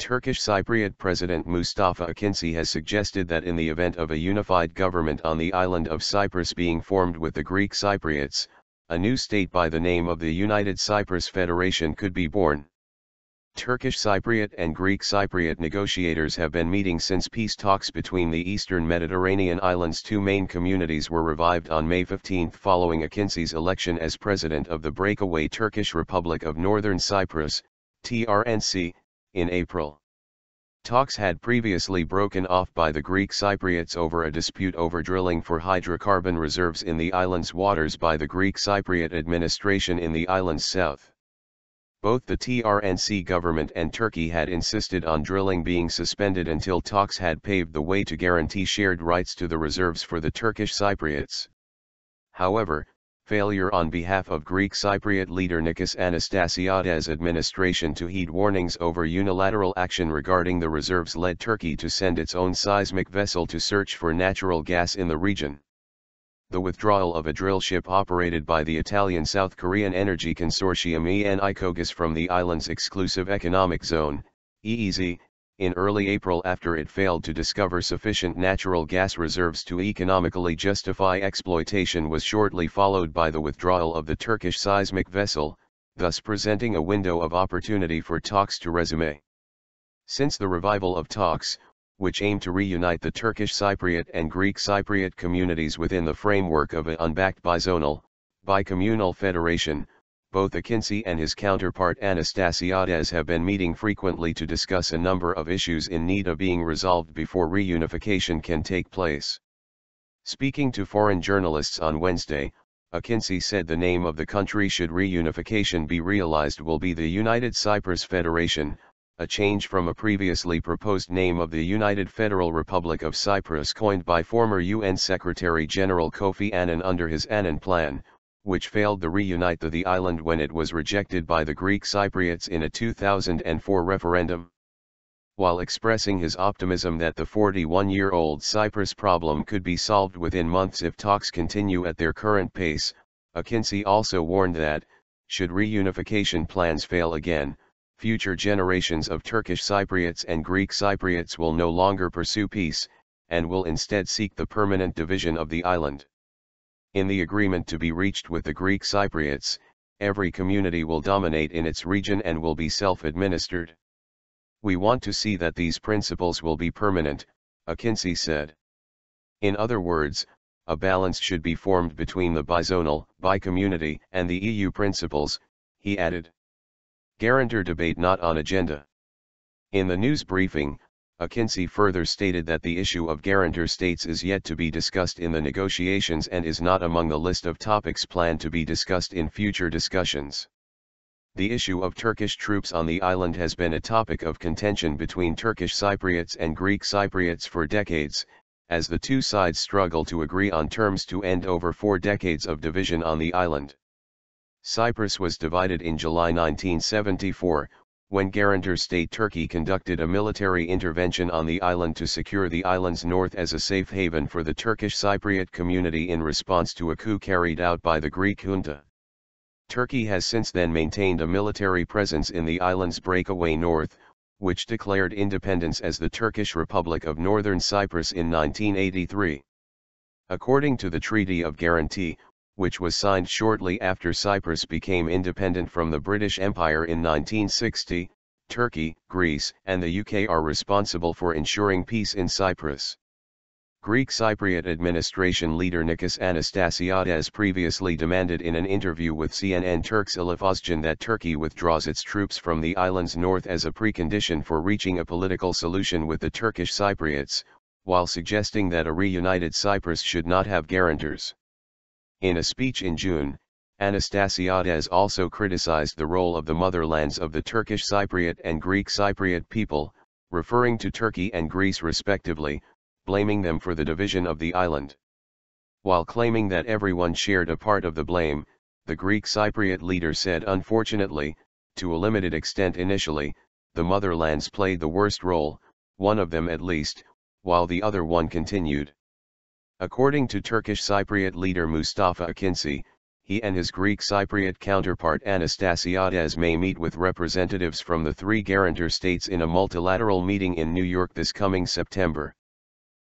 Turkish Cypriot President Mustafa Akinci has suggested that in the event of a unified government on the island of Cyprus being formed with the Greek Cypriots, a new state by the name of the United Cyprus Federation could be born. Turkish Cypriot and Greek Cypriot negotiators have been meeting since peace talks between the eastern Mediterranean islands' two main communities were revived on May 15 following Akinci's election as president of the breakaway Turkish Republic of Northern Cyprus, TRNC, in April. Talks had previously broken off by the Greek Cypriots over a dispute over drilling for hydrocarbon reserves in the island's waters by the Greek Cypriot administration in the island's south. Both the TRNC government and Turkey had insisted on drilling being suspended until talks had paved the way to guarantee shared rights to the reserves for the Turkish Cypriots. However, failure on behalf of Greek Cypriot leader Nicos Anastasiades' administration to heed warnings over unilateral action regarding the reserves led Turkey to send its own seismic vessel to search for natural gas in the region. The withdrawal of a drill ship operated by the Italian South Korean energy consortium Nicos from the island's exclusive economic zone, EEZ, in early April after it failed to discover sufficient natural gas reserves to economically justify exploitation was shortly followed by the withdrawal of the Turkish seismic vessel, thus presenting a window of opportunity for talks to resume. Since the revival of talks, which aim to reunite the Turkish Cypriot and Greek Cypriot communities within the framework of an unbacked bicommunal federation, both Akinci and his counterpart Anastasiades have been meeting frequently to discuss a number of issues in need of being resolved before reunification can take place. Speaking to foreign journalists on Wednesday, Akinci said the name of the country should reunification be realized will be the United Cyprus Federation, a change from a previously proposed name of the United Federal Republic of Cyprus coined by former UN Secretary-General Kofi Annan under his Annan Plan, which failed to reunite the island when it was rejected by the Greek Cypriots in a 2004 referendum. While expressing his optimism that the 41-year-old Cyprus problem could be solved within months if talks continue at their current pace, Akinci also warned that, should reunification plans fail again, future generations of Turkish Cypriots and Greek Cypriots will no longer pursue peace, and will instead seek the permanent division of the island. In the agreement to be reached with the Greek Cypriots, every community will dominate in its region and will be self-administered. We want to see that these principles will be permanent, Akinci said. In other words, a balance should be formed between the bizonal, bi-community, and the EU principles, he added. Guarantor debate not on agenda. In the news briefing, Akinci further stated that the issue of guarantor states is yet to be discussed in the negotiations and is not among the list of topics planned to be discussed in future discussions. The issue of Turkish troops on the island has been a topic of contention between Turkish Cypriots and Greek Cypriots for decades, as the two sides struggle to agree on terms to end over 4 decades of division on the island. Cyprus was divided in July 1974, when guarantor state Turkey conducted a military intervention on the island to secure the island's north as a safe haven for the Turkish Cypriot community in response to a coup carried out by the Greek junta. Turkey has since then maintained a military presence in the island's breakaway north, which declared independence as the Turkish Republic of Northern Cyprus in 1983. According to the Treaty of Guarantee, which was signed shortly after Cyprus became independent from the British Empire in 1960, Turkey, Greece, and the UK are responsible for ensuring peace in Cyprus. Greek Cypriot administration leader Nicos Anastasiades previously demanded in an interview with CNN Turk's Elifazcan that Turkey withdraws its troops from the island's north as a precondition for reaching a political solution with the Turkish Cypriots, while suggesting that a reunited Cyprus should not have guarantors. In a speech in June, Anastasiades also criticized the role of the motherlands of the Turkish Cypriot and Greek Cypriot people, referring to Turkey and Greece respectively, blaming them for the division of the island. While claiming that everyone shared a part of the blame, the Greek Cypriot leader said unfortunately, to a limited extent initially, the motherlands played the worst role, one of them at least, while the other one continued. According to Turkish Cypriot leader Mustafa Akinci, he and his Greek Cypriot counterpart Anastasiades may meet with representatives from the three guarantor states in a multilateral meeting in New York this coming September.